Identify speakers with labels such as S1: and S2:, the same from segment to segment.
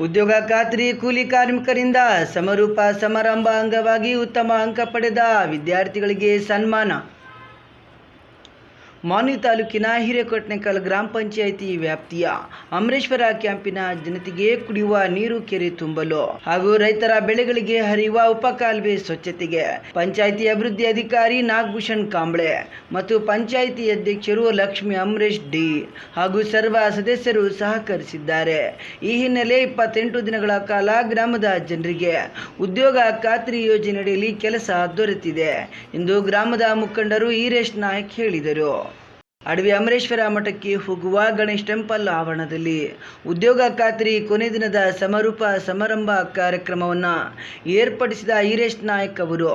S1: ಉದ್ಯೋಗ ಖಾತ್ರಿ ಕೂಲಿ ಕಾರ್ಮಿಕರಿಂದ ಸಮಾರೋಪ ಸಮಾರಂಭ ಅಂಗವಾಗಿ ಉತ್ತಮ ಅಂಕ ಪಡೆದ ವಿದ್ಯಾರ್ಥಿಗಳಿಗೆ ಸನ್ಮಾನ. ಮಾನ್ವಿ ತಾಲೂಕಿನ ಹಿರೇಕೊಟ್ನೆಕಲ್ ಗ್ರಾಮ ಪಂಚಾಯಿತಿ ವ್ಯಾಪ್ತಿಯ ಅಮರೇಶ್ವರ ಕ್ಯಾಂಪಿನ ಜನತೆಗೆ ಕುಡಿಯುವ ನೀರು ಕೆರೆ ತುಂಬಲು ಹಾಗೂ ರೈತರ ಬೆಳೆಗಳಿಗೆ ಹರಿಯುವ ಉಪಕಾಲುವೆ ಸ್ವಚ್ಛತೆಗೆ ಪಂಚಾಯಿತಿ ಅಭಿವೃದ್ಧಿ ಅಧಿಕಾರಿ ನಾಗಭೂಷಣ್ ಕಾಂಬ್ಳೆ ಮತ್ತು ಪಂಚಾಯಿತಿ ಅಧ್ಯಕ್ಷರು ಲಕ್ಷ್ಮಿ ಅಮರೇಶ್ ಡಿ ಹಾಗೂ ಸರ್ವ ಸದಸ್ಯರು ಸಹಕರಿಸಿದ್ದಾರೆ. ಈ ಹಿನ್ನೆಲೆ 28 ದಿನಗಳ ಕಾಲ ಗ್ರಾಮದ ಜನರಿಗೆ ಉದ್ಯೋಗ ಖಾತ್ರಿ ಯೋಜನೆಯಡಿಯಲ್ಲಿ ಕೆಲಸ ದೊರೆತಿದೆ ಎಂದು ಗ್ರಾಮದ ಮುಖಂಡರು ಈರೇಶ್ ನಾಯಕ್ ಹೇಳಿದರು. ಅಡವಿ ಅಮರೇಶ್ವರ ಮಠಕ್ಕೆ ಹೋಗುವ ಗಣೇಶ್ ಟೆಂಪಲ್ ಆವರಣದಲ್ಲಿ ಉದ್ಯೋಗ ಖಾತ್ರಿ ಕೊನೆ ದಿನದ ಸಮಾರೋಪ ಸಮಾರಂಭ ಕಾರ್ಯಕ್ರಮವನ್ನು ಏರ್ಪಡಿಸಿದ ಈರೇಶ್ ನಾಯಕ್ ಅವರು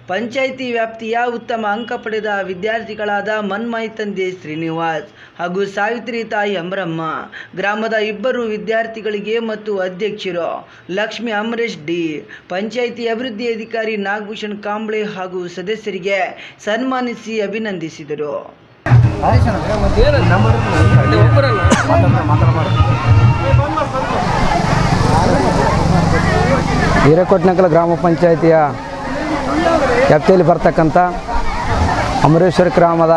S1: ಪಂಚಾಯಿತಿ ವ್ಯಾಪ್ತಿಯ ಉತ್ತಮ ಅಂಕ ಪಡೆದ ವಿದ್ಯಾರ್ಥಿಗಳಾದ ಮನ್ಮಾಯಿ ತಂದೆ ಶ್ರೀನಿವಾಸ್ ಹಾಗೂ ಸಾವಿತ್ರಿ ತಾಯಿ ಅಮರಮ್ಮ, ಗ್ರಾಮದ 2 ವಿದ್ಯಾರ್ಥಿಗಳಿಗೆ ಮತ್ತು ಅಧ್ಯಕ್ಷರು ಲಕ್ಷ್ಮಿ ಅಮರೇಶ್ ಡಿ, ಪಂಚಾಯಿತಿ ಅಭಿವೃದ್ಧಿ ಅಧಿಕಾರಿ ನಾಗಭೂಷಣ್ ಕಾಂಬ್ಳೆ ಹಾಗೂ ಸದಸ್ಯರಿಗೆ ಸನ್ಮಾನಿಸಿ ಅಭಿನಂದಿಸಿದರು.
S2: ಹಿರೇಕೊಟ್ನೆಕಲ್ ಗ್ರಾಮ ಪಂಚಾಯಿತಿಯ ವ್ಯಾಪ್ತಿಯಲ್ಲಿ ಬರ್ತಕ್ಕಂಥ ಅಮರೇಶ್ವರ ಗ್ರಾಮದ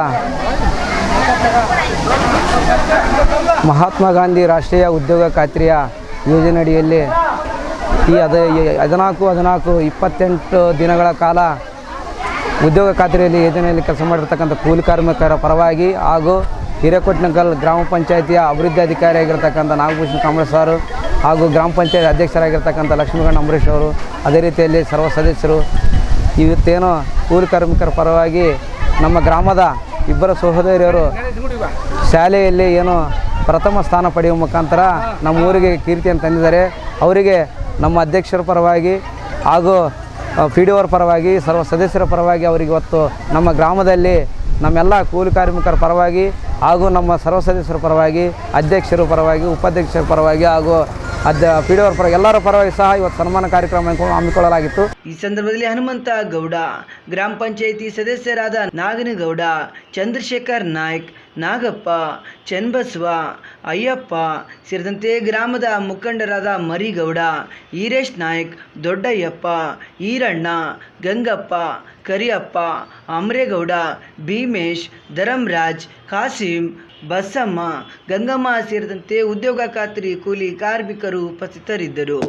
S2: ಮಹಾತ್ಮ ಗಾಂಧಿ ರಾಷ್ಟ್ರೀಯ ಉದ್ಯೋಗ ಖಾತ್ರಿಯ ಯೋಜನೆಯಡಿಯಲ್ಲಿ ಈ 28 ದಿನಗಳ ಕಾಲ ಉದ್ಯೋಗ ಖಾತ್ರಿಯಲ್ಲಿ ಯೋಜನೆಯಲ್ಲಿ ಕೆಲಸ ಮಾಡಿರ್ತಕ್ಕಂಥ ಕೂಲಿ ಕಾರ್ಮಿಕರ ಪರವಾಗಿ ಹಾಗೂ ಹಿರೇಕೊಟ್ನೆಕಲ್ ಗ್ರಾಮ ಪಂಚಾಯಿತಿಯ ಅಭಿವೃದ್ಧಿ ಅಧಿಕಾರಿಯಾಗಿರ್ತಕ್ಕಂಥ ನಾಗಭೂಷಣ್ ಕಾಂಬ್ಳೆ ಸರ್ ಹಾಗೂ ಗ್ರಾಮ ಪಂಚಾಯತ್ ಅಧ್ಯಕ್ಷರಾಗಿರ್ತಕ್ಕಂಥ ಲಕ್ಷ್ಮೀಗೌಡ ಅಂಬರೀಶ್ ಅವರು, ಅದೇ ರೀತಿಯಲ್ಲಿ ಸರ್ವ ಸದಸ್ಯರು ಇವತ್ತೇನು ಕೂಲಿ ಕಾರ್ಮಿಕರ ಪರವಾಗಿ ನಮ್ಮ ಗ್ರಾಮದ 2 ಸಹೋದರಿಯರು ಶಾಲೆಯಲ್ಲಿ ಏನು ಪ್ರಥಮ ಸ್ಥಾನ ಪಡೆಯುವ ಮುಖಾಂತರ ನಮ್ಮ ಊರಿಗೆ ಕೀರ್ತಿಯನ್ನು ತಂದಿದ್ದಾರೆ. ಅವರಿಗೆ ನಮ್ಮ ಅಧ್ಯಕ್ಷರ ಪರವಾಗಿ ಹಾಗೂ PDO ಪರವಾಗಿ ಸರ್ವ ಸದಸ್ಯರ ಪರವಾಗಿ ಅವರಿಗೆ ಇವತ್ತು ನಮ್ಮ ಗ್ರಾಮದಲ್ಲಿ ನಮ್ಮೆಲ್ಲ ಕೂಲಿ ಕಾರ್ಮಿಕರ ಪರವಾಗಿ ಹಾಗೂ ನಮ್ಮ ಸರ್ವ ಸದಸ್ಯರ ಪರವಾಗಿ ಅಧ್ಯಕ್ಷರ ಪರವಾಗಿ ಉಪಾಧ್ಯಕ್ಷರ ಪರವಾಗಿ ಹಾಗೂ PDO ಪರವಾಗಿ ಎಲ್ಲರ ಪರವಾಗಿ ಸಹ ಇವತ್ತು ಸನ್ಮಾನ ಕಾರ್ಯಕ್ರಮ ಹಮ್ಮಿಕೊಳ್ಳಲಾಗಿತ್ತು.
S1: ಈ ಸಂದರ್ಭದಲ್ಲಿ ಹನುಮಂತ ಗೌಡ, ಗ್ರಾಮ ಪಂಚಾಯಿತಿ ಸದಸ್ಯರಾದ ನಾಗನಗೌಡ, ಚಂದ್ರಶೇಖರ್ ನಾಯ್ಕ್, ನಾಗಪ್ಪ, ಚನ್ನಬಸವ, ಅಯ್ಯಪ್ಪ ಸೇರಿದಂತೆ ಗ್ರಾಮದ ಮುಖಂಡರಾದ ಮರಿಗೌಡ, ಈರೇಶ್ ನಾಯ್ಕ್, ದೊಡ್ಡಯ್ಯಪ್ಪ, ಈರಣ್ಣ, ಗಂಗಪ್ಪ, ಕರಿಯಪ್ಪ, ಅಮರೇಗೌಡ, ಭೀಮೇಶ್, ಧರಂರಾಜ್, ಕಾಸಿಂ, ಬಸಮ್ಮ, ಗಂಗಮ್ಮ ಸೇರಿದಂತೆ ಉದ್ಯೋಗ ಖಾತ್ರಿ ಕೂಲಿ ಕಾರ್ಮಿಕರು ಉಪಸ್ಥಿತರಿದ್ದರು.